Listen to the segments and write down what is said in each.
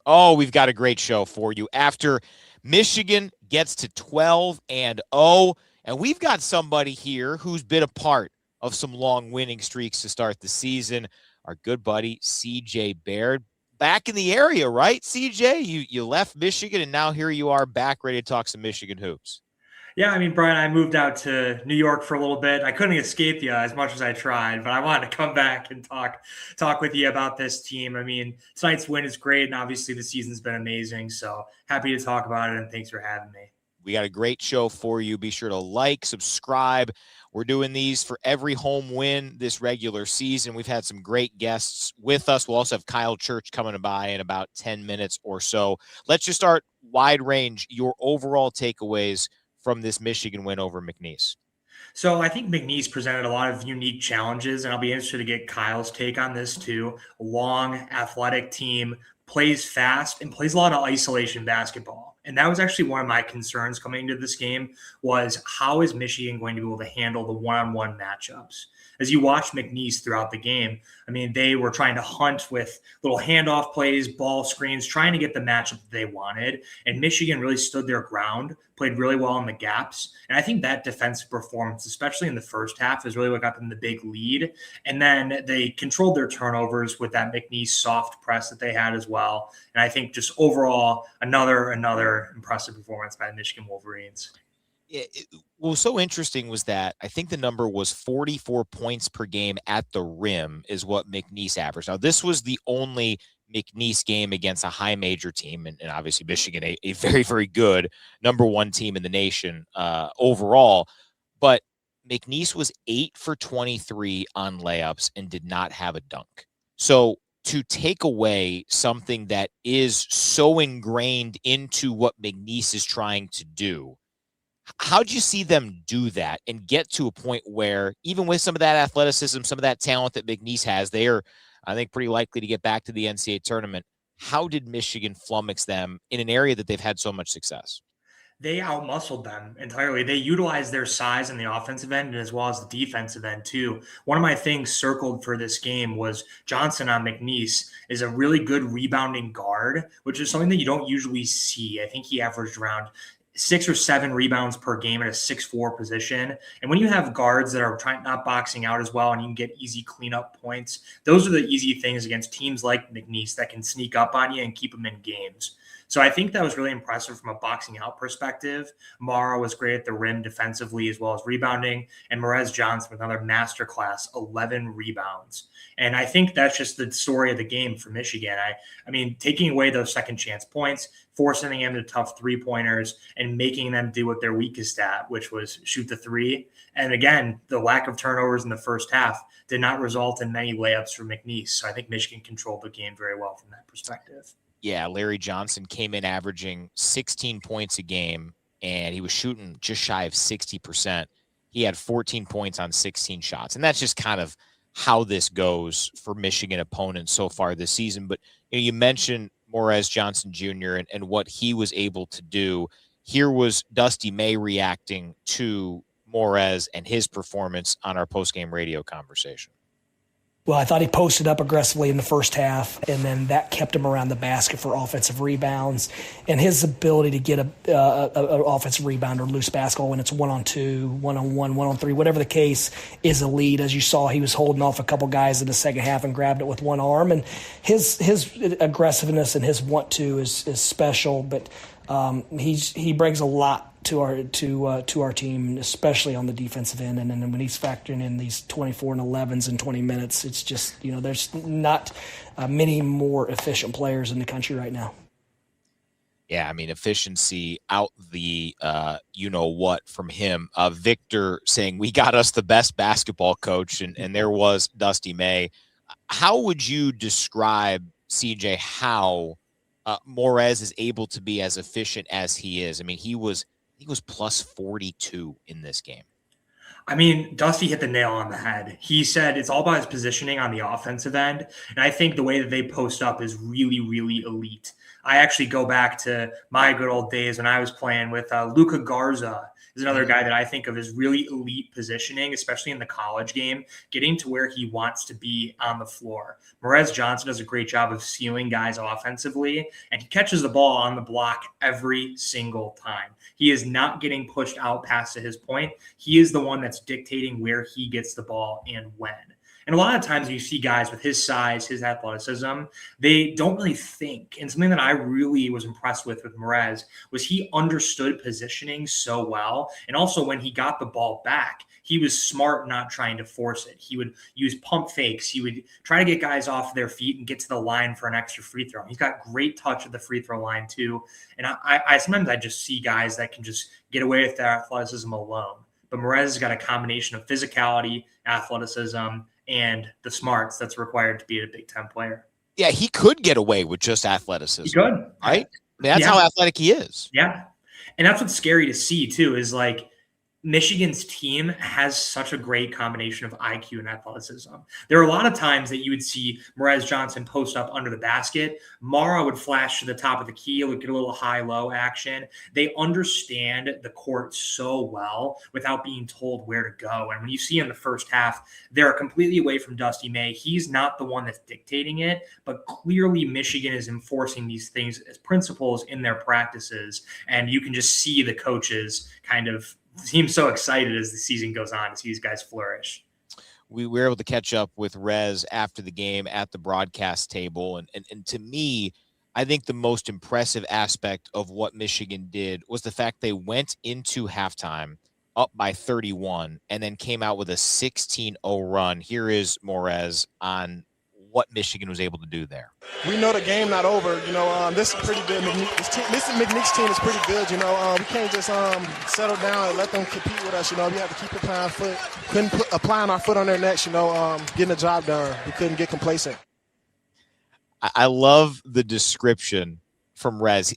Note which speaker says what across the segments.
Speaker 1: Oh, we've got a great show for you. After Michigan gets to 12-0, and we've got somebody here who's been a part of some long winning streaks to start the season. Our good buddy CJ Baird, back in the area, right? CJ, you left Michigan and now here you are back ready to talk some Michigan hoops.
Speaker 2: Yeah, I mean, Brian, I moved out to New York for a little bit. I couldn't escape you as much as I tried, but I wanted to come back and talk with you about this team. I mean, tonight's win is great, and obviously the season's been amazing. So happy to talk about it, and thanks for having me.
Speaker 1: We got a great show for you. Be sure to like, subscribe. We're doing these for every home win this regular season. We've had some great guests with us. We'll also have Kyle Church coming by in about 10 minutes or so. Let's just start wide range. Your overall takeaways from this Michigan win over McNeese.
Speaker 2: So I think McNeese presented a lot of unique challenges, and I'll be interested to get Kyle's take on this too. A long, athletic team, plays fast, and plays a lot of isolation basketball. And that was actually one of my concerns coming into this game was how is Michigan going to be able to handle the one-on-one matchups? As you watch McNeese throughout the game, I mean, they were trying to hunt with little handoff plays, ball screens, trying to get the matchup that they wanted. And Michigan really stood their ground, played really well in the gaps. And I think that defensive performance, especially in the first half, is really what got them the big lead. And then they controlled their turnovers with that McNeese soft press that they had as well. And I think just overall, another impressive performance by the Michigan Wolverines.
Speaker 1: What was so interesting was that I think the number was 44 points per game at the rim is what McNeese averaged. Now, this was the only McNeese game against a high major team, and obviously Michigan, a very, very good number one team in the nation overall. But McNeese was 8 for 23 on layups and did not have a dunk. So to take away something that is so ingrained into what McNeese is trying to do, how'd you see them do that and get to a point where even with some of that athleticism, some of that talent that McNeese has, they are, I think, pretty likely to get back to the NCAA tournament. How did Michigan flummox them in an area that they've had so much success?
Speaker 2: They outmuscled them entirely. They utilized their size in the offensive end as well as the defensive end too. One of my things circled for this game was Johnson on McNeese is a really good rebounding guard, which is something that you don't usually see. I think he averaged around 6 or 7 rebounds per game at a 6'4" position. And when you have guards that are not boxing out as well and you can get easy cleanup points, those are the easy things against teams like McNeese that can sneak up on you and keep them in games. So I think that was really impressive from a boxing out perspective. Mara was great at the rim defensively as well as rebounding, and Merez Johnson with another masterclass, 11 rebounds. And I think that's just the story of the game for Michigan. I mean, taking away those second chance points, forcing them to tough three-pointers, and making them do what they're weakest at, which was shoot the three. And again, the lack of turnovers in the first half did not result in many layups for McNeese. So I think Michigan controlled the game very well from that perspective.
Speaker 1: Yeah, Larry Johnson came in averaging 16 points a game, and he was shooting just shy of 60%. He had 14 points on 16 shots, and that's just kind of how this goes for Michigan opponents so far this season. But you mentioned Morez Johnson Jr. and what he was able to do. Here was Dusty May reacting to Morez and his performance on our postgame radio conversation.
Speaker 3: Well, I thought he posted up aggressively in the first half, and then that kept him around the basket for offensive rebounds. And his ability to get a offensive rebound or loose basketball when it's 1-on-2, 1-on-1, 1-on-3, whatever the case, is elite. As you saw, he was holding off a couple guys in the second half and grabbed it with one arm. And his aggressiveness and his want-to is special, but he brings a lot to our team, especially on the defensive end. And then when he's factoring in these 24 and 11s in 20 minutes, it's just, there's not many more efficient players in the country right now.
Speaker 1: Yeah, I mean, efficiency out the what from him. Victor saying, we got us the best basketball coach, and there was Dusty May. How would you describe, CJ, how Morez is able to be as efficient as he is? I mean, he was plus 42 in this game.
Speaker 2: I mean, Dusty hit the nail on the head. He said it's all about his positioning on the offensive end. And I think the way that they post up is really, really elite. I actually go back to my good old days when I was playing with Luca Garza is another guy that I think of as really elite positioning, especially in the college game, getting to where he wants to be on the floor. Morez Johnson does a great job of sealing guys offensively, and he catches the ball on the block every single time. He is not getting pushed out past to his point. He is the one that's dictating where he gets the ball and when. And a lot of times you see guys with his size, his athleticism, they don't really think. And something that I really was impressed with Morez was he understood positioning so well. And also when he got the ball back, he was smart not trying to force it. He would use pump fakes. He would try to get guys off their feet and get to the line for an extra free throw. He's got great touch at the free throw line too. And I sometimes I just see guys that can just get away with their athleticism alone. But Morez has got a combination of physicality, athleticism, and the smarts that's required to be a Big Ten player.
Speaker 1: Yeah, he could get away with just athleticism.
Speaker 2: He could.
Speaker 1: Right? I mean, that's how athletic he is.
Speaker 2: Yeah. And that's what's scary to see, too, is like Michigan's team has such a great combination of IQ and athleticism. There are a lot of times that you would see Morez Johnson post up under the basket. Mara would flash to the top of the key, would get a little high-low action. They understand the court so well without being told where to go. And when you see in the first half, they're completely away from Dusty May. He's not the one that's dictating it, but clearly Michigan is enforcing these things as principles in their practices. And you can just see the coaches kind of seem so excited as the season goes on to see these guys flourish.
Speaker 1: We were able to catch up with Rez after the game at the broadcast table. And to me, I think the most impressive aspect of what Michigan did was the fact they went into halftime up by 31 and then came out with a 16-0 run. Here is Morez on what Michigan was able to do there.
Speaker 4: We know the game not over. This is pretty good. This McNeese team is pretty good. We can't just settle down and let them compete with us. We have to keep applying our foot on their necks. Getting the job done. We couldn't get complacent.
Speaker 1: I love the description from Rez.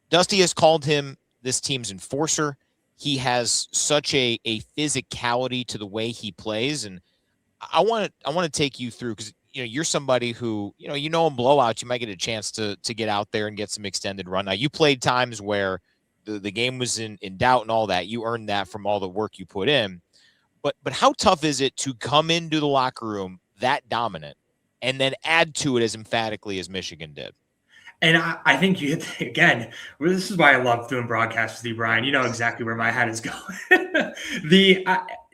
Speaker 1: Dusty has called him this team's enforcer. He has such a physicality to the way he plays, and I want to take you through because you're somebody who, in blowouts, you might get a chance to get out there and get some extended run. Now, you played times where the game was in doubt and all that. You earned that from all the work you put in. But how tough is it to come into the locker room that dominant and then add to it as emphatically as Michigan did?
Speaker 2: And I think this is why I love doing broadcasts with you, Brian. You know exactly where my head is going.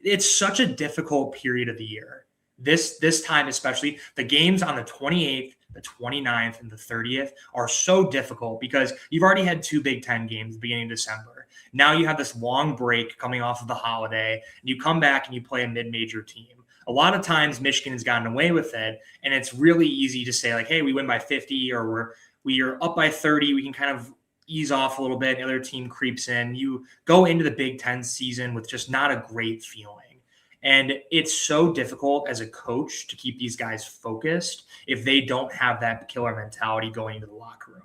Speaker 2: It's such a difficult period of the year. This time, especially the games on the 28th, the 29th, and the 30th are so difficult because you've already had 2 Big Ten games at the beginning of December. Now you have this long break coming off of the holiday, and you come back and you play a mid-major team. A lot of times Michigan has gotten away with it, and it's really easy to say like, hey, we win by 50 or we are up by 30. We can kind of ease off a little bit. The other team creeps in. You go into the Big Ten season with just not a great feeling. And it's so difficult as a coach to keep these guys focused if they don't have that killer mentality going into the locker room.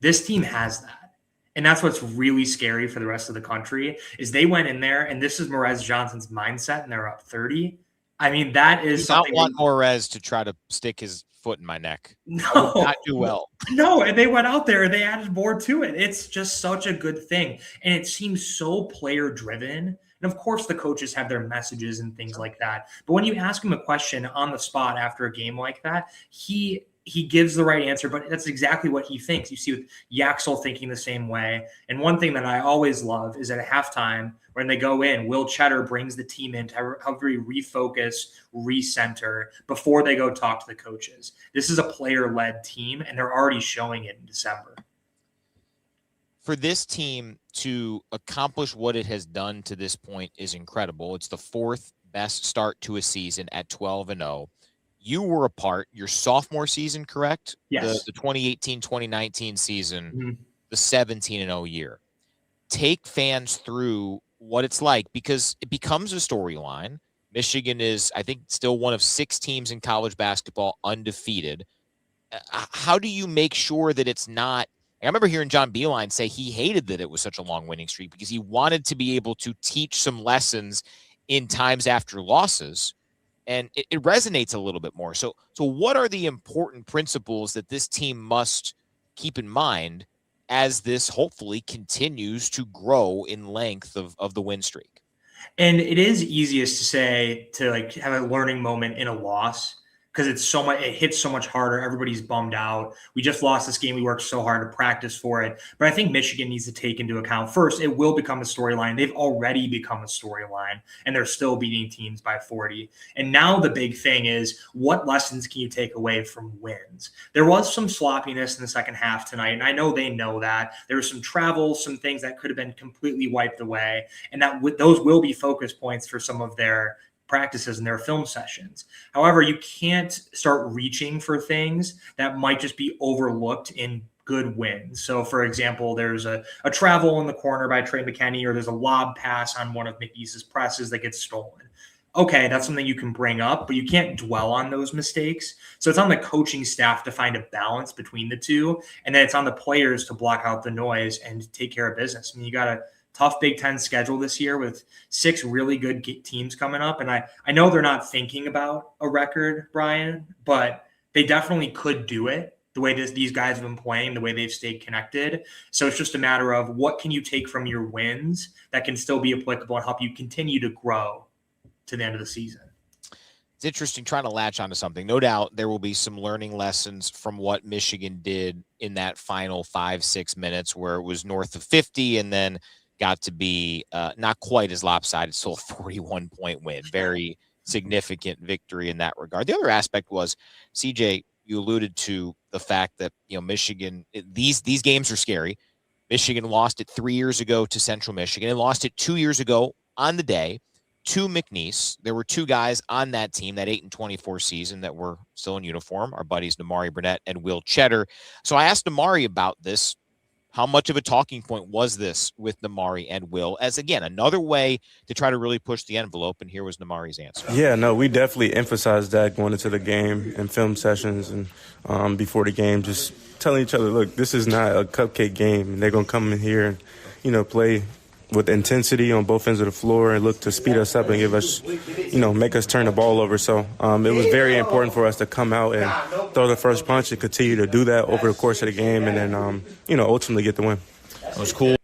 Speaker 2: This team has that. And that's what's really scary for the rest of the country is they went in there, and this is Morez Johnson's mindset, and they're up 30. I mean, that is something.
Speaker 1: I don't want Morez to try to stick his foot in my neck.
Speaker 2: No.
Speaker 1: Not do well.
Speaker 2: No, and they went out there and they added more to it. It's just such a good thing. And it seems so player-driven. And of course, the coaches have their messages and things like that. But when you ask him a question on the spot after a game like that, he gives the right answer, but that's exactly what he thinks. You see with Yaxel thinking the same way. And one thing that I always love is at halftime, when they go in, Will Cheddar brings the team in to help refocus, recenter before they go talk to the coaches. This is a player-led team, and they're already showing it in December.
Speaker 1: For this team to accomplish what it has done to this point is incredible. It's the 4th best start to a season at 12-0. You were a part your sophomore season, correct?
Speaker 2: Yes.
Speaker 1: The 2018-2019 season, the 17-0 year. Take fans through what it's like because it becomes a storyline. Michigan is, I think, still one of 6 teams in college basketball undefeated. How do you make sure that it's not? I remember hearing John Beilein say he hated that it was such a long winning streak because he wanted to be able to teach some lessons in times after losses, and it resonates a little bit more. So what are the important principles that this team must keep in mind as this hopefully continues to grow in length of the win streak.
Speaker 2: And it is easiest to say to like have a learning moment in a loss because it's so much, it hits so much harder. Everybody's bummed out. We just lost this game. We worked so hard to practice for it. But I think Michigan needs to take into account first, it will become a storyline. They've already become a storyline and they're still beating teams by 40. And now the big thing is what lessons can you take away from wins? There was some sloppiness in the second half tonight. And I know they know that. There was some travel, some things that could have been completely wiped away. And that those will be focus points for some of their practices and their film sessions. However, you can't start reaching for things that might just be overlooked in good wins. So, for example, there's a travel in the corner by Trey McKinney, or there's a lob pass on one of McNeese's presses that gets stolen. Okay, that's something you can bring up, but you can't dwell on those mistakes. So it's on the coaching staff to find a balance between the two, and then it's on the players to block out the noise and take care of business. I mean, you got to tough Big Ten schedule this year with 6 really good teams coming up. And I know they're not thinking about a record, Brian, but they definitely could do it the way these guys have been playing, the way they've stayed connected. So it's just a matter of what can you take from your wins that can still be applicable and help you continue to grow to the end of the season.
Speaker 1: It's interesting trying to latch onto something. No doubt there will be some learning lessons from what Michigan did in that final 5-6 minutes where it was north of 50 and then got to be not quite as lopsided, still a 41-point win. Very significant victory in that regard. The other aspect was, CJ, you alluded to the fact that, Michigan, these games are scary. Michigan lost it 3 years ago to Central Michigan and lost it 2 years ago on the day to McNeese. There were 2 guys on that team, that 8-24 season, that were still in uniform, our buddies Namari Burnett and Will Cheddar. So I asked Namari about this. How much of a talking point was this with Namari and Will as, again, another way to try to really push the envelope? And here was Namari's answer.
Speaker 5: Yeah, no, we definitely emphasized that going into the game and film sessions and before the game, just telling each other, look, this is not a cupcake game. And they're going to come in here and, play with intensity on both ends of the floor and look to speed us up and give us, make us turn the ball over. So it was very important for us to come out and throw the first punch and continue to do that over the course of the game and then, ultimately get the win.
Speaker 1: That was cool.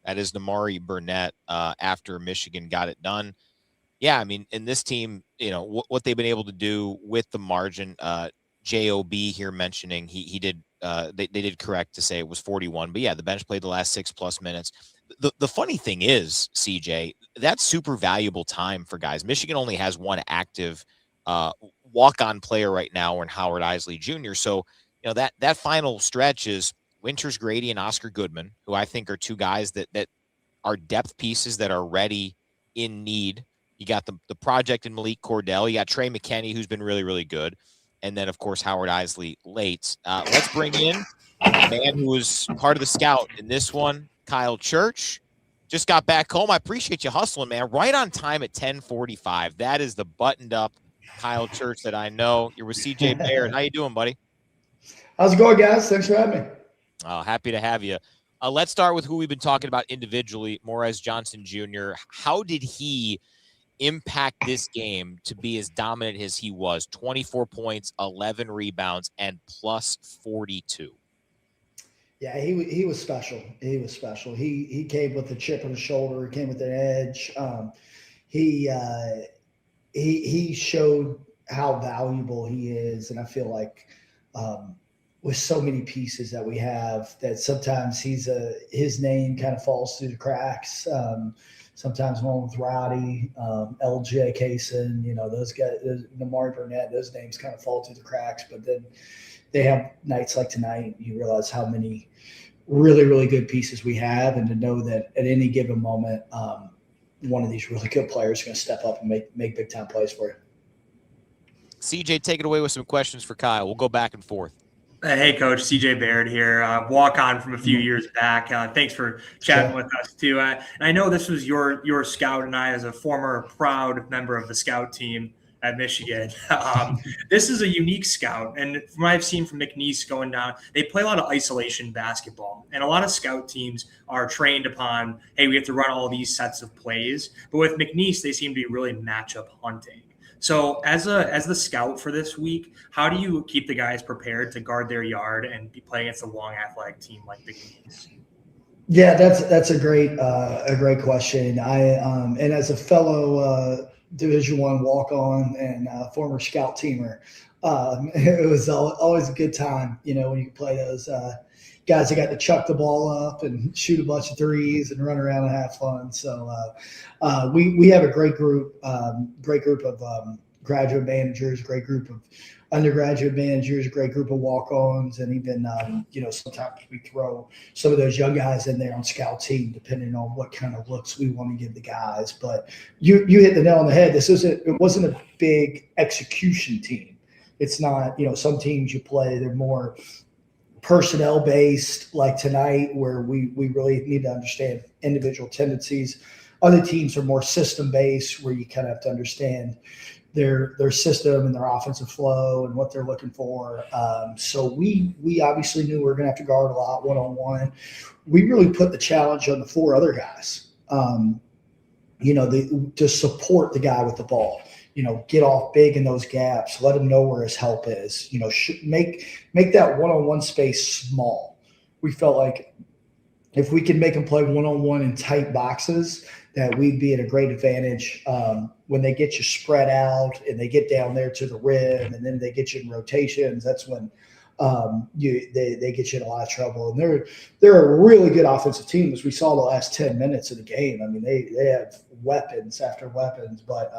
Speaker 1: That is Namari Burnett after Michigan got it done. Yeah, I mean, in this team, what they've been able to do with the margin, JOB here mentioning he did they did correct to say it was 41, but yeah, the bench played the last 6+ minutes. The funny thing is, CJ, that's super valuable time for guys. Michigan only has one active walk-on player right now in Howard Isley Jr. So, that final stretch is Winters Grady and Oscar Goodman, who I think are 2 guys that are depth pieces that are ready in need. You got the project in Malik Cordell. You got Trey McKinney, who's been really, really good. And then, of course, Howard Isley late. Let's bring in the man who was part of the scout in this one, Kyle Church. Just got back home. I appreciate you hustling, man. Right on time at 10:45. That is the buttoned-up Kyle Church that I know. You're with CJ Baird. How you doing, buddy?
Speaker 6: How's it going, guys? Thanks for having me.
Speaker 1: Happy to have you. Let's start with who we've been talking about individually, Morez Johnson Jr. How did he impact this game to be as dominant as he was? 24 points, 11 rebounds, and plus 42.
Speaker 6: Yeah, he was special. He was special. He came with a chip on his shoulder. He came with an edge. He showed how valuable he is, and I feel like with so many pieces that we have, that sometimes his name kind of falls through the cracks. Sometimes one with Rowdy, LJ Kaysen, those guys, Namari Burnett, those names kind of fall through the cracks. But then they have nights like tonight, you realize how many really, really good pieces we have, and to know that at any given moment, one of these really good players is going to step up and make big-time plays for you.
Speaker 1: CJ, take it away with some questions for Kyle. We'll go back and forth.
Speaker 2: Hey, Coach, CJ Baird here, walk-on from a few years back. Thanks for chatting with us, too. And I know this was your scout, and I, as a former proud member of the scout team at Michigan, this is a unique scout. And from what I've seen from McNeese going down, they play a lot of isolation basketball. And a lot of scout teams are trained upon, hey, we have to run all these sets of plays. But with McNeese, they seem to be really matchup hunting. So as the scout for this week, how do you keep the guys prepared to guard their yard and play against a long athletic team like the McNeese?
Speaker 6: Yeah, that's a great question. And as a fellow Division I walk-on and former scout teamer, it was always a good time, when you play those guys that got to chuck the ball up and shoot a bunch of threes and run around and have fun. So we have a great group of graduate managers, great group of undergraduate managers, a great group of walk-ons, and even sometimes we throw some of those young guys in there on scout team, depending on what kind of looks we want to give the guys. But you hit the nail on the head. It wasn't a big execution team. It's not, some teams you play, they're more personnel based, like tonight, where we really need to understand individual tendencies. Other teams are more system based, where you kind of have to understand their system and their offensive flow and what they're looking for. So we obviously knew we were going to have to guard a lot one-on-one. We really put the challenge on the 4 other guys, to support the guy with the ball. Get off big in those gaps, let him know where his help is, make that one-on-one space small. We felt like if we could make them play one-on-one in tight boxes, that we'd be at a great advantage when they get you spread out and they get down there to the rim and then they get you in rotations. That's when they get you in a lot of trouble. And they're a really good offensive team, as we saw the last 10 minutes of the game. I mean, they have weapons after weapons, but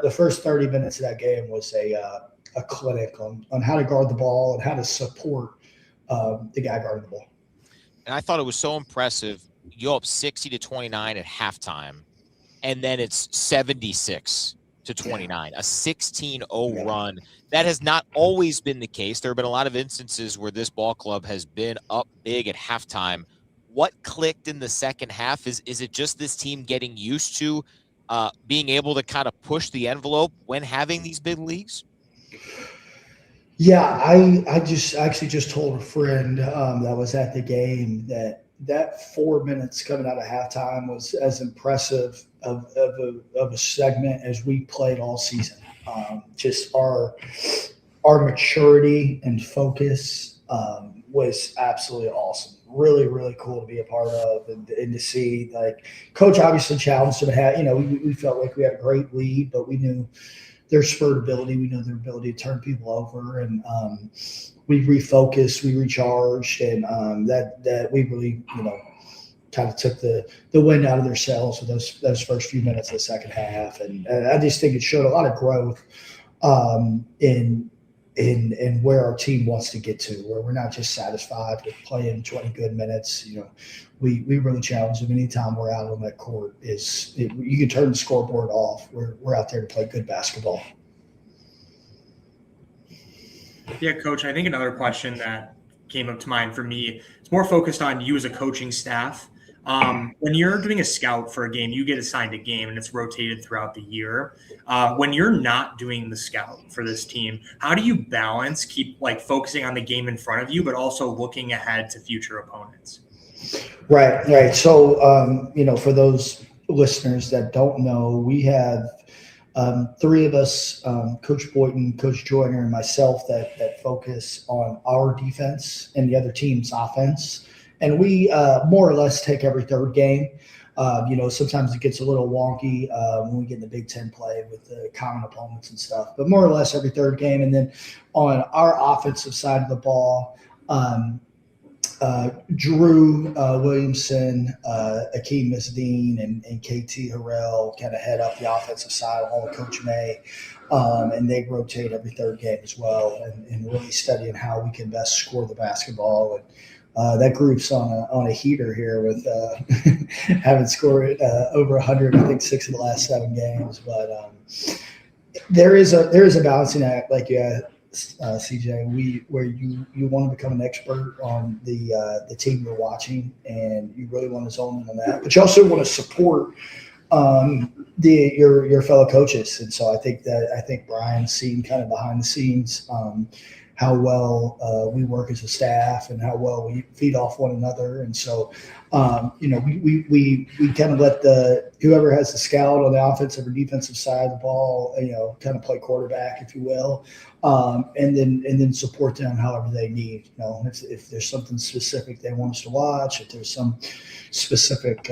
Speaker 6: the first 30 minutes of that game was a clinic on how to guard the ball and how to support the guy guarding the ball.
Speaker 1: And I thought it was so impressive. You go up 60-29 at halftime, and then it's 76-29, a 16-0 run. That has not always been the case. There have been a lot of instances where this ball club has been up big at halftime. What clicked in the second half? Is it just this team getting used to being able to kind of push the envelope when having these big leagues?
Speaker 6: Yeah, I actually just told a friend that was at the game that 4 minutes coming out of halftime was as impressive of a segment as we played all season. Just our maturity and focus was absolutely awesome. Really, really cool to be a part of and to see. Like, Coach obviously challenged them to have, we felt like we had a great lead, but we knew their spurt ability. We know their ability to turn people over, and we refocused, we recharged, and that we really, kind of took the wind out of their sails with those first few minutes of the second half. And I just think it showed a lot of growth in where our team wants to get to, where we're not just satisfied with playing 20 good minutes. We really challenge them anytime we're out on that court. You can turn the scoreboard off. We're out there to play good basketball.
Speaker 2: Yeah, Coach, I think another question that came up to mind for me, it's more focused on you as a coaching staff. When you're doing a scout for a game, you get assigned a game and it's rotated throughout the year. When you're not doing the scout for this team, how do you balance keep focusing on the game in front of you, but also looking ahead to future opponents?
Speaker 6: Right. So, for those listeners that don't know, we have 3 of us, Coach Boynton, Coach Joyner, and myself that focus on our defense and the other team's offense. And we more or less take every third game. Sometimes it gets a little wonky when we get in the Big Ten play with the common opponents and stuff, but more or less every third game. And then on our offensive side of the ball, Drew Williamson, Akeem Misdean, and KT Harrell kind of head up the offensive side along with Coach May. And they rotate every third game as well, and really studying how we can best score the basketball. And that group's on a heater here with having scored over 100, I think 6 of the last 7 games. But there is a balancing act, like CJ, where you want to become an expert on the team you're watching, and you really want to zone in on that, but you also want to support your fellow coaches. And so I think Brian's seen kind of behind the scenes how well we work as a staff and how well we feed off one another. And so, we kind of let whoever has the scout on the offensive or defensive side of the ball, kind of play quarterback, if you will, and then support them however they need. If there's something specific they want us to watch, if there's some specific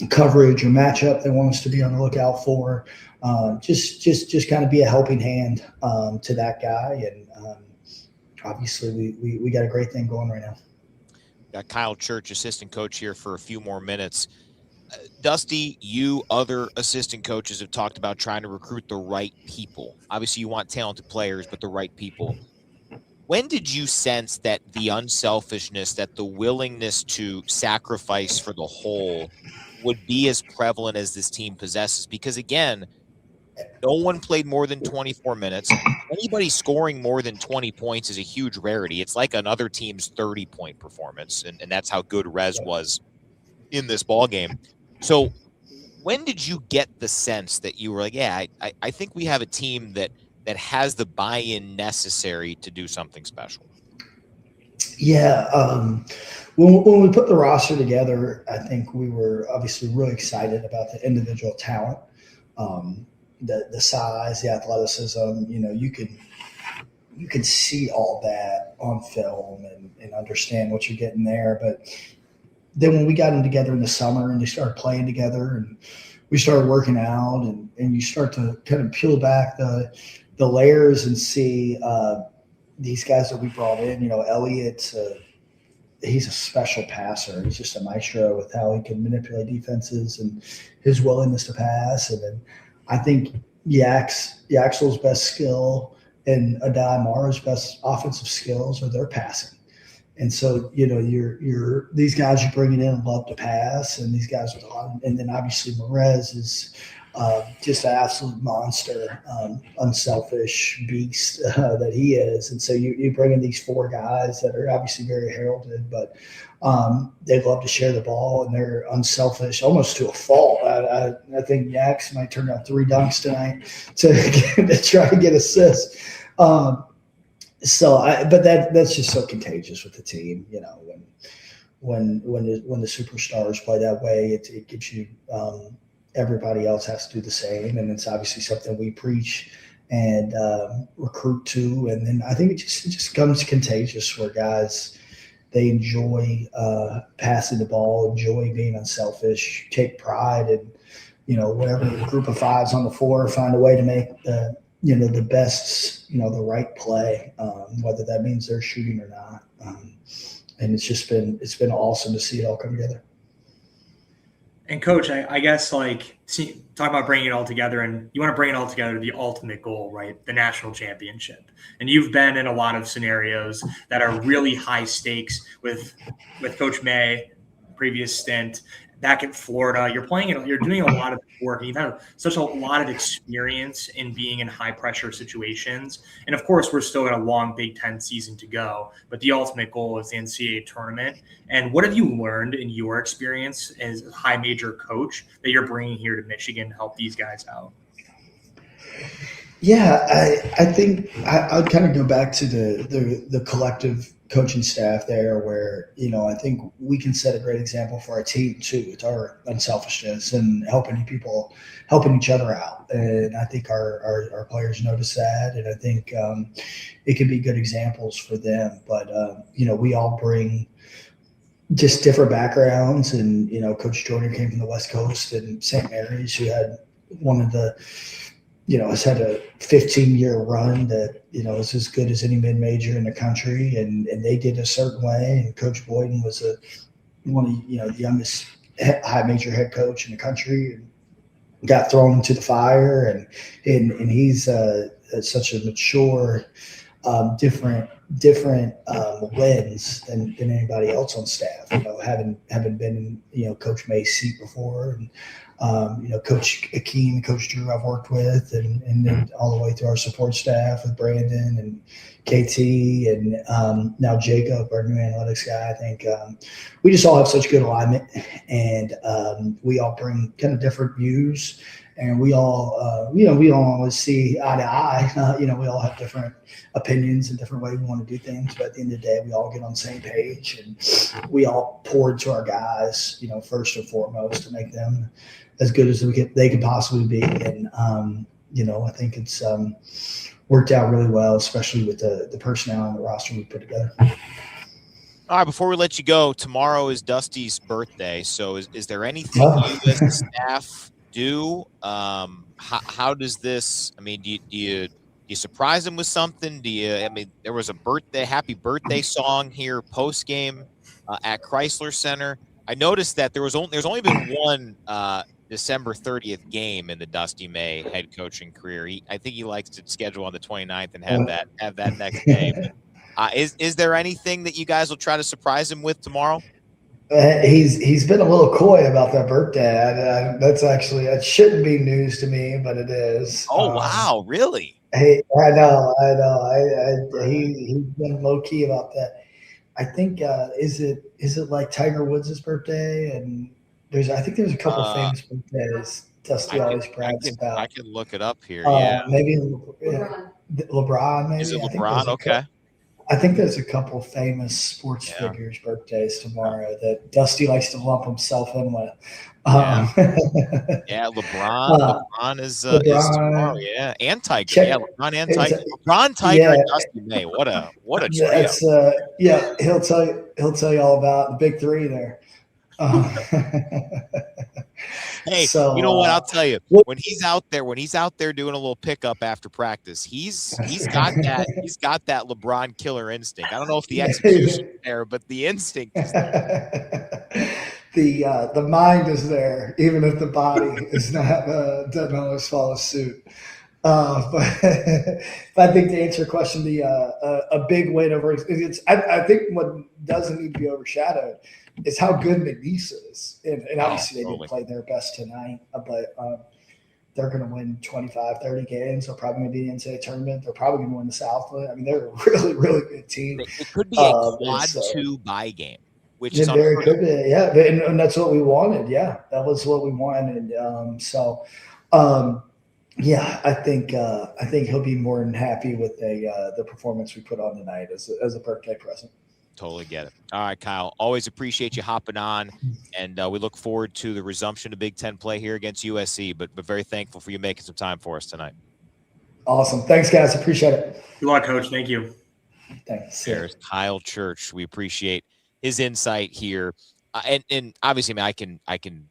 Speaker 6: coverage or matchup they want us to be on the lookout for, just kind of be a helping hand to that guy. And obviously, we got a great thing going right now.
Speaker 1: Got Kyle Church, assistant coach, here for a few more minutes. Dusty, you, other assistant coaches have talked about trying to recruit the right people. Obviously, you want talented players, but the right people. When did you sense that the unselfishness, that the willingness to sacrifice for the whole would be as prevalent as this team possesses? Because, again, no one played more than 24 minutes. Anybody scoring more than 20 points is a huge rarity. It's like another team's 30-point performance, and that's how good Rez was in this ball game. So when did you get the sense that you were like, yeah, I think we have a team that has the buy-in necessary to do something special?
Speaker 6: Yeah. When we put the roster together, I think we were obviously really excited about the individual talent. The size, the athleticism, you can see all that on film and understand what you're getting there. But then when we got them together in the summer and they started playing together and we started working out and you start to kind of peel back the layers and see these guys that we brought in, Elliott, he's a special passer. He's just a maestro with how he can manipulate defenses and his willingness to pass. And then I think Yaxel's best skill and Adai Mara's best offensive skills are their passing. And so, you're these guys you're bringing in love to pass, and these guys with a lot. And then obviously Merez is just an absolute monster, unselfish beast that he is. And so you bring in these four guys that are obviously very heralded, but they love to share the ball and they're unselfish, almost to a fault. I think Yax might turn out 3 dunks tonight to try to get assists. But that's just so contagious with the team. When the superstars play that way, it gives you everybody else has to do the same, and it's obviously something we preach and recruit to. And then I think it just comes contagious where guys, they enjoy passing the ball, enjoy being unselfish, take pride in whatever the group of fives on the floor, find a way to make the best, the right play, whether that means they're shooting or not. And it's been awesome to see it all come together.
Speaker 2: And Coach, I guess talk about bringing it all together, and you want to bring it all together to the ultimate goal, right? The national championship. And you've been in a lot of scenarios that are really high stakes with Coach May, previous stint back in Florida. You're doing a lot of work, and you've had such a lot of experience in being in high pressure situations. And of course, we're still in a long Big Ten season to go, but the ultimate goal is the NCAA tournament. And what have you learned in your experience as a high major coach that you're bringing here to Michigan to help these guys out?
Speaker 6: Yeah, I think I'd kind of go back to the collective coaching staff there where, I think we can set a great example for our team too. It's our unselfishness and helping each other out. And I think our players notice that. And I think it can be good examples for them. But, we all bring just different backgrounds. And, Coach Joyner came from the West Coast and St. Mary's, who had one of the, has had a 15-year run that, is as good as any mid-major in the country. And they did a certain way. And Coach Boyden was one of the youngest high major head coach in the country, and got thrown into the fire. And he's such a mature, different lens than anybody else on staff, having been in, Coach May's seat before. And Coach Akeem, Coach Drew I've worked with, and then all the way through our support staff with Brandon and KT and now Jacob, our new analytics guy. I think we just all have such good alignment, and we all bring kind of different views, and we all, we don't always see eye to eye. We all have different opinions and different ways we want to do things, but at the end of the day, we all get on the same page, and we all pour into our guys, first and foremost, to make them as good as they could possibly be. And I think it's worked out really well, especially with the personnel and the roster we put together.
Speaker 1: All right, before we let you go, tomorrow is Dusty's birthday. So is there anything you as the staff do? How does this, do you surprise him with something? There was a happy birthday song here post game at Chrysler Center. I noticed that there's only been one December 30th game in the Dusty May head coaching career. I think he likes to schedule on the 29th and have that next day. But, is there anything that you guys will try to surprise him with tomorrow?
Speaker 6: He's been a little coy about that birthday. That shouldn't be news to me, but it is.
Speaker 1: Oh wow, really?
Speaker 6: Hey, I know. He's been low key about that. I think is it like Tiger Woods' birthday? And I think there's a couple of famous birthdays Dusty always brags about.
Speaker 1: I can look it up here. Yeah,
Speaker 6: maybe LeBron. Maybe
Speaker 1: is it LeBron? Okay.
Speaker 6: I think there's a couple of famous sports figures' birthdays tomorrow that Dusty likes to lump himself in with.
Speaker 1: LeBron. LeBron is tomorrow. Yeah, and Tiger. LeBron and Tiger. LeBron, Tiger, and Dusty May. What a trio.
Speaker 6: He'll tell you all about the big three there.
Speaker 1: Hey, you know what? I'll tell you. When he's out there doing a little pickup after practice, he's got that LeBron killer instinct. I don't know if the execution is there, but the instinct is there.
Speaker 6: The mind is there, even if the body is not doesn't always follow suit. But I think to answer your question, a big weight over I think what doesn't need to be overshadowed is how good McNeese is. And obviously they didn't play their best tonight, but they're going to win 25, 30 games. They're probably going to be in the NCAA tournament. They're probably going to win the Southland. They're a really, really good team.
Speaker 1: It could be a quad 2 bye game, which is
Speaker 6: very could be. Yeah, and that's what we wanted. Yeah, that was what we wanted. I think he'll be more than happy with the performance we put on tonight as a birthday present.
Speaker 1: Totally get it. All right, Kyle. Always appreciate you hopping on, and we look forward to the resumption of Big Ten play here against USC. But very thankful for you making some time for us tonight. Awesome. Thanks, guys. Appreciate it.
Speaker 2: Good luck, Coach. Thank you.
Speaker 6: Thanks.
Speaker 1: There's Kyle Church. We appreciate his insight here, and obviously, I can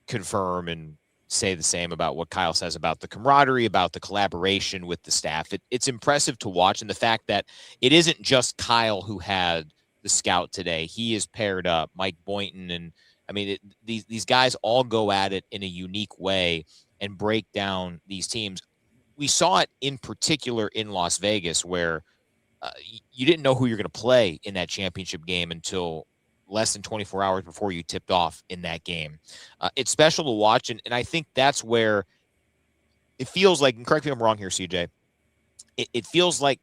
Speaker 1: confirm and say the same about what Kyle says about the camaraderie, about the collaboration with the staff. It's impressive to watch, and the fact that it isn't just Kyle who had the scout today. He is paired up, Mike Boynton, and these guys all go at it in a unique way and break down these teams. We saw it in particular in Las Vegas, where you didn't know who you're going to play in that championship game until less than 24 hours before you tipped off in that game. It's special to watch, and I think that's where it feels like, and correct me if I'm wrong here, CJ, it feels like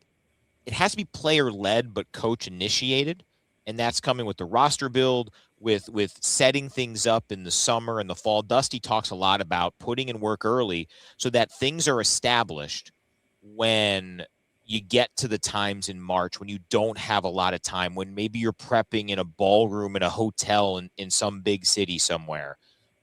Speaker 1: it has to be player-led but coach-initiated, and that's coming with the roster build, with setting things up in the summer and the fall. Dusty talks a lot about putting in work early so that things are established when you get to the times in March when you don't have a lot of time, when maybe you're prepping in a ballroom in a hotel in some big city somewhere.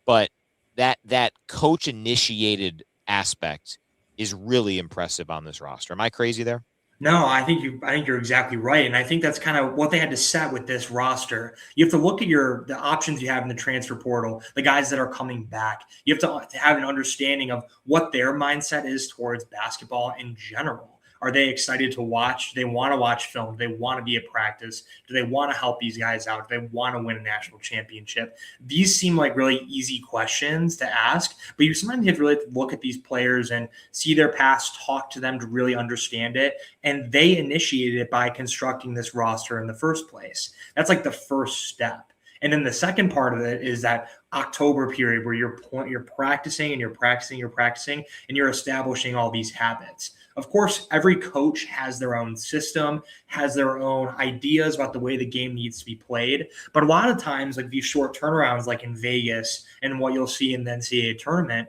Speaker 1: But that coach-initiated aspect is really impressive on this roster. Am I crazy there?
Speaker 2: No, I think you're exactly right, and I think that's kind of what they had to set with this roster. You have to look at the options you have in the transfer portal, the guys that are coming back. You have to have an understanding of what their mindset is towards basketball in general. Are they excited to watch? Do they want to watch film? Do they want to be at practice? Do they want to help these guys out? Do they want to win a national championship? These seem like really easy questions to ask, but you sometimes have to really look at these players and see their past, talk to them to really understand it. And they initiated it by constructing this roster in the first place. That's like the first step. And then the second part of it is that October period where you're practicing and you're practicing and you're establishing all these habits. Of course, every coach has their own system, has their own ideas about the way the game needs to be played. But a lot of times, like these short turnarounds, like in Vegas and what you'll see in the NCAA tournament,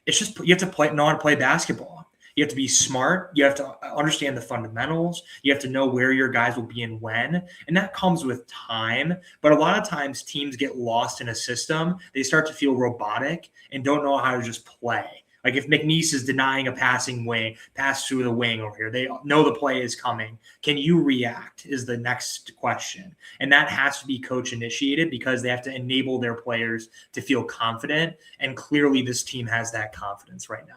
Speaker 2: it's just you have to know how to play basketball. You have to be smart. You have to understand the fundamentals. You have to know where your guys will be and when. And that comes with time. But a lot of times teams get lost in a system. They start to feel robotic and don't know how to just play. Like if McNeese is denying a pass through the wing over here, they know the play is coming. Can you react is the next question. And that has to be coach initiated because they have to enable their players to feel confident. And clearly this team has that confidence right now.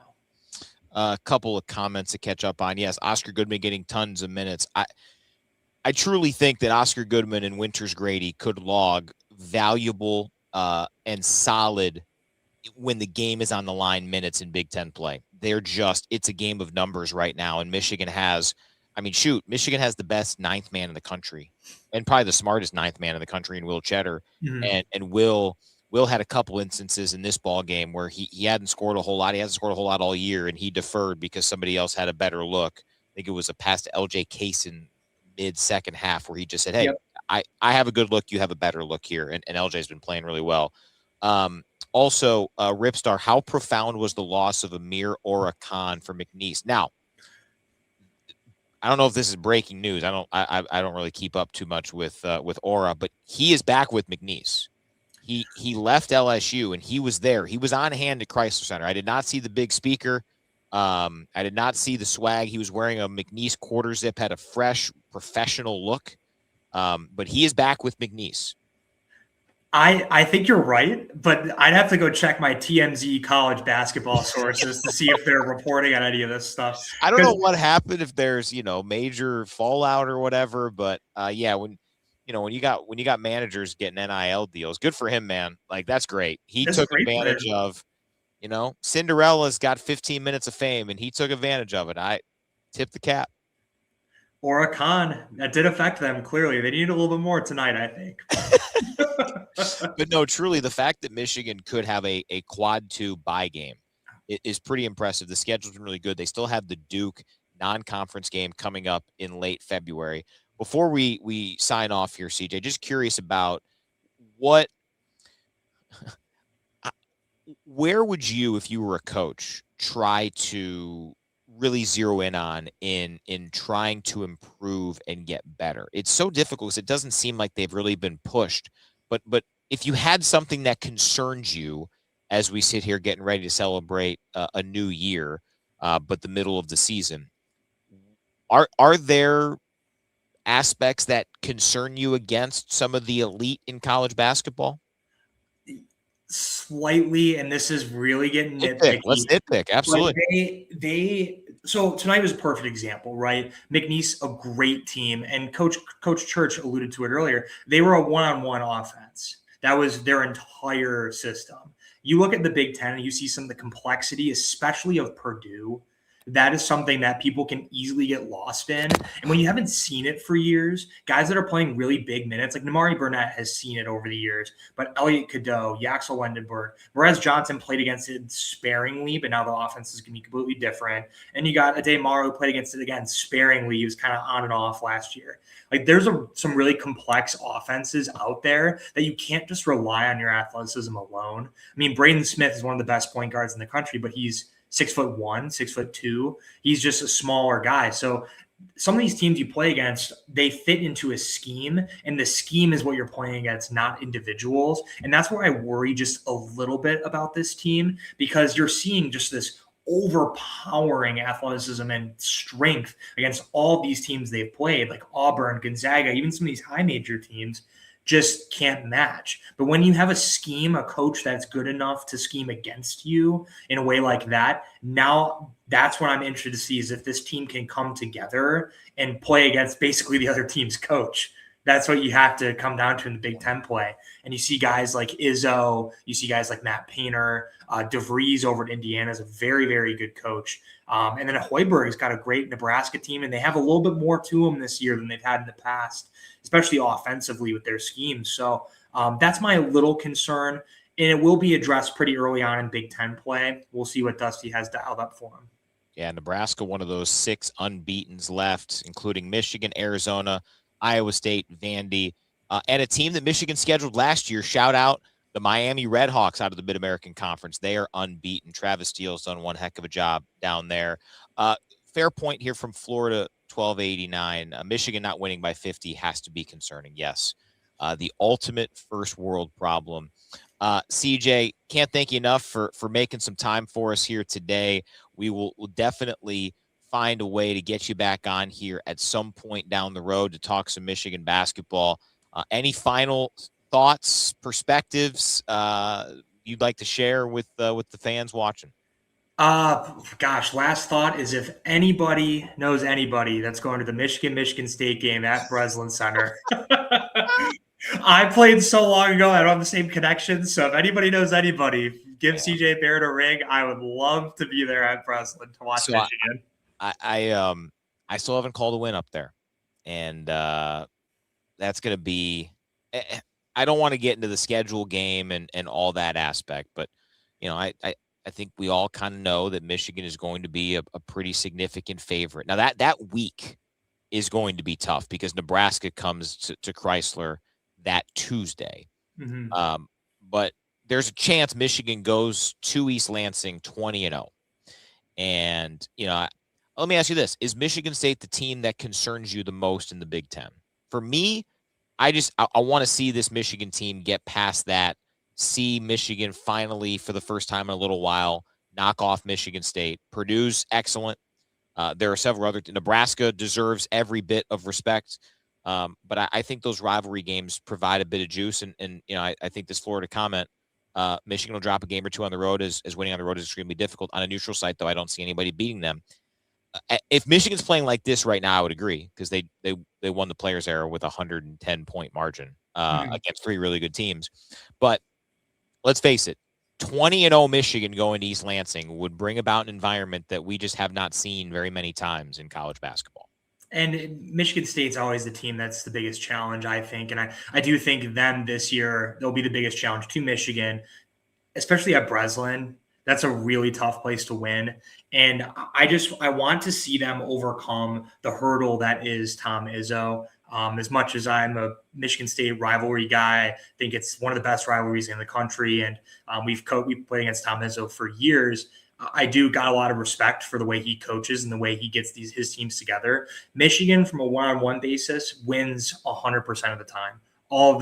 Speaker 1: A couple of comments to catch up on. Yes, Oscar Goodman getting tons of minutes. I truly think that Oscar Goodman and Winters Grady could log valuable and solid when the game is on the line minutes in Big Ten play. It's a game of numbers right now. And Michigan has the best ninth man in the country and probably the smartest ninth man in the country in Will Cheddar. Mm-hmm. And Will had a couple instances in this ball game where he hadn't scored a whole lot. He hasn't scored a whole lot all year, and he deferred because somebody else had a better look. I think it was a pass to LJ Case in mid-second half where he just said, hey, yep. I have a good look. You have a better look here. And LJ's been playing really well. Also, Ripstar, how profound was the loss of Amir Khan for McNeese? Now, I don't know if this is breaking news. I don't really keep up too much with Aura, but he is back with McNeese. He left LSU and he was there. He was on hand at Chrysler Center. I did not see the big speaker. I did not see the swag. He was wearing a McNeese quarter zip, had a fresh professional look. But he is back with McNeese.
Speaker 2: I think you're right, but I'd have to go check my TMZ college basketball sources to see if they're reporting on any of this stuff.
Speaker 1: I don't know what happened, if there's, major fallout or whatever, but when you got managers getting NIL deals, good for him, man. Like, that's great. He took advantage of, Cinderella's got 15 minutes of fame and he took advantage of it. I tip the cap.
Speaker 2: Or a Khan, that did affect them. Clearly they need a little bit more tonight, I think.
Speaker 1: But no, truly, the fact that Michigan could have a quad 2 bye game is pretty impressive. The schedule's been really good. They still have the Duke non-conference game coming up in late February. Before we sign off here, CJ, just curious about where would you, if you were a coach, try to really zero in on in trying to improve and get better? It's so difficult because it doesn't seem like they've really been pushed. But if you had something that concerns you as we sit here getting ready to celebrate a new year, but the middle of the season, are there aspects that concern you against some of the elite in college basketball?
Speaker 2: Slightly, and this is really getting nitpicky.
Speaker 1: Let's nitpick. Absolutely.
Speaker 2: So tonight was a perfect example, right? McNeese, a great team, and Coach Church alluded to it earlier. They were a one-on-one offense. That was their entire system. You look at the Big Ten and you see some of the complexity, especially of Purdue. That is something that people can easily get lost in. And when you haven't seen it for years, guys that are playing really big minutes, like Namari Burnett has seen it over the years, but Elliot Cadeau, Yaxel Wendenberg, whereas Johnson played against it sparingly, but now the offense is going to be completely different. And you got Ade Maro who played against it again sparingly. He was kind of on and off last year. Like, there's some really complex offenses out there that you can't just rely on your athleticism alone. I mean, Braden Smith is one of the best point guards in the country, but he's 6'1", 6'2". He's just a smaller guy. So some of these teams you play against, they fit into a scheme, and the scheme is what you're playing against, not individuals. And that's where I worry just a little bit about this team, because you're seeing just this overpowering athleticism and strength against all these teams they've played, like Auburn, Gonzaga, even some of these high major teams just can't match. But when you have a scheme, a coach that's good enough to scheme against you in a way like that, now that's what I'm interested to see, is if this team can come together and play against basically the other team's coach. That's what you have to come down to in the Big Ten play. And you see guys like Izzo, you see guys like Matt Painter, DeVries over at Indiana is a very, very good coach. And then Hoiberg has got a great Nebraska team, and they have a little bit more to them this year than they've had in the past, especially offensively with their schemes. So that's my little concern, and it will be addressed pretty early on in Big Ten play. We'll see what Dusty has dialed up for him.
Speaker 1: Yeah, Nebraska, one of those 6 unbeatens left, including Michigan, Arizona, Iowa State, Vandy, and a team that Michigan scheduled last year. Shout out the Miami Redhawks out of the Mid-American Conference. They are unbeaten. Travis Steele's done one heck of a job down there. Fair point here from Florida, 1289. Michigan not winning by 50 has to be concerning. Yes, the ultimate first world problem. CJ, can't thank you enough for making some time for us here today. We'll definitely find a way to get you back on here at some point down the road to talk some Michigan basketball. Any final thoughts, perspectives you'd like to share with the fans watching?
Speaker 2: Gosh, last thought is if anybody knows anybody that's going to the Michigan State game at Breslin Center. I played so long ago, I don't have the same connections. So if anybody knows anybody, give CJ Baird a ring. I would love to be there at Breslin to watch Michigan.
Speaker 1: I still haven't called a win up there, and that's going to be. I don't want to get into the schedule game and all that aspect, but I think we all kind of know that Michigan is going to be a pretty significant favorite. Now that week is going to be tough because Nebraska comes to Chrysler that Tuesday.
Speaker 2: Mm-hmm.
Speaker 1: But there's a chance Michigan goes to East Lansing 20-0. And, let me ask you this. Is Michigan State the team that concerns you the most in the Big Ten? For me, I want to see this Michigan team get past that, see Michigan finally, for the first time in a little while, knock off Michigan State. Purdue's excellent. There are several other. Nebraska deserves every bit of respect. But I think those rivalry games provide a bit of juice. And I think this Florida comment, Michigan will drop a game or two on the road as winning on the road is extremely difficult. On a neutral site, though, I don't see anybody beating them. If Michigan's playing like this right now, I would agree because they won the Players Era with a 110-point margin against 3 really good teams. But let's face it, 20-0 Michigan going to East Lansing would bring about an environment that we just have not seen very many times in college basketball.
Speaker 2: And Michigan State's always the team that's the biggest challenge, I think. And I do think them this year, they'll be the biggest challenge to Michigan, especially at Breslin. That's a really tough place to win. And I want to see them overcome the hurdle that is Tom Izzo. As much as I'm a Michigan State rivalry guy, I think it's one of the best rivalries in the country. And we've played against Tom Izzo for years. I do got a lot of respect for the way he coaches and the way he gets his teams together. Michigan, from a one-on-one basis, wins 100% of the time. I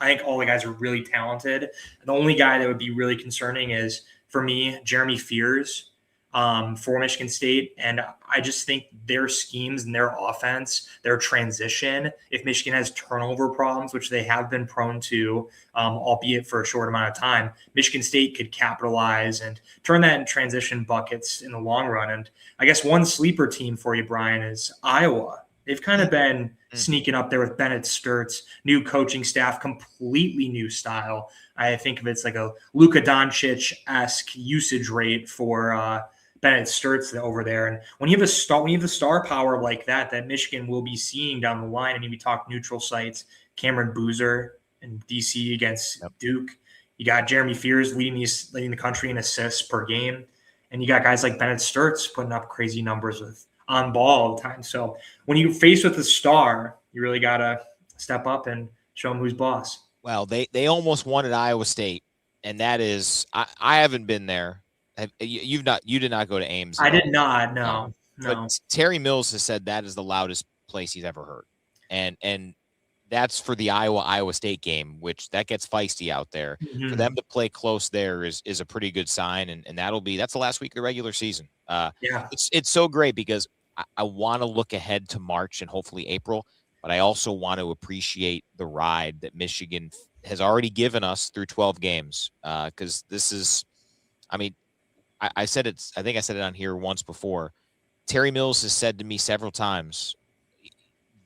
Speaker 2: think all the guys are really talented. The only guy that would be really concerning is, for me, Jeremy Fears for Michigan State. And I just think their schemes and their offense, their transition, if Michigan has turnover problems, which they have been prone to, albeit for a short amount of time, Michigan State could capitalize and turn that in transition buckets in the long run. And I guess one sleeper team for you, Brian, is Iowa. They've kind of been sneaking up there with Bennett Sturtz, new coaching staff, completely new style. I think of it's like a Luka Doncic-esque usage rate for Bennett Sturtz over there. And when you have the star power like that Michigan will be seeing down the line, and we talk neutral sites, Cameron Boozer in DC against Duke. You got Jeremy Fears leading the country in assists per game. And you got guys like Bennett Sturtz putting up crazy numbers with on ball all the time. So when you face with a star, you really got to step up and show them who's boss.
Speaker 1: Well, they almost won at Iowa State, and that is I haven't been there. You did not go to Ames.
Speaker 2: I did not. No.
Speaker 1: But Terry Mills has said that is the loudest place he's ever heard, and that's for the Iowa State game, which that gets feisty out there.
Speaker 2: Mm-hmm.
Speaker 1: For them to play close there is a pretty good sign, and that's the last week of the regular season. It's so great because I want to look ahead to March and hopefully April, but I also want to appreciate the ride that Michigan has already given us through 12 games. Because this is, I mean, I said it. I think I said it on here once before. Terry Mills has said to me several times,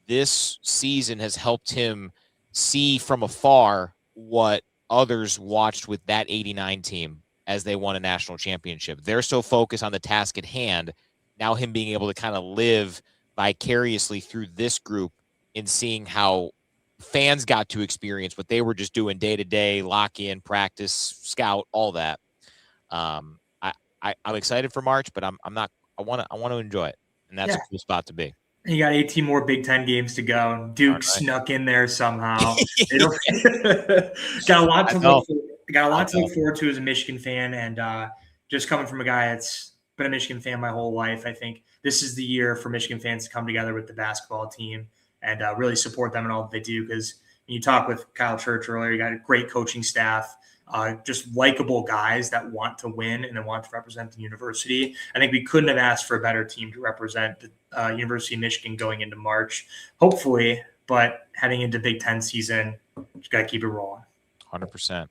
Speaker 1: this season has helped him see from afar what others watched with that 89 team as they won a national championship. They're so focused on the task at hand. Now him being able to kind of live vicariously through this group and seeing how fans got to experience what they were just doing day to day, lock in, practice, scout, all that. I'm excited for March, but I'm not. I want to enjoy it, and that's a cool spot to be.
Speaker 2: You got 18 more Big Ten games to go. Duke snuck in there somehow. Got a lot to look forward to as a Michigan fan, and just coming from a guy that's been a Michigan fan my whole life, I think this is the year for Michigan fans to come together with the basketball team and really support them in all that they do. Because when you talk with Kyle Church earlier, you got a great coaching staff. Just likable guys that want to win and then want to represent the university. I think we couldn't have asked for a better team to represent the University of Michigan going into March, hopefully, but heading into Big Ten season, just got to keep it rolling.
Speaker 1: 100%.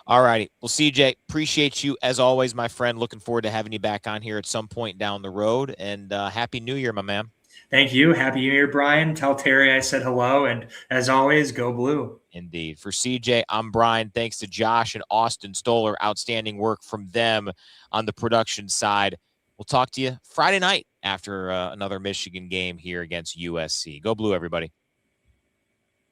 Speaker 1: All righty. Well, CJ, appreciate you as always, my friend. Looking forward to having you back on here at some point down the road, and Happy New Year, my man.
Speaker 2: Thank you. Happy New Year, Brian. Tell Terry I said hello, and as always, go blue.
Speaker 1: Indeed. For CJ, I'm Brian. Thanks to Josh and Austin Stoller. Outstanding work from them on the production side. We'll talk to you Friday night after another Michigan game here against USC. Go blue, everybody.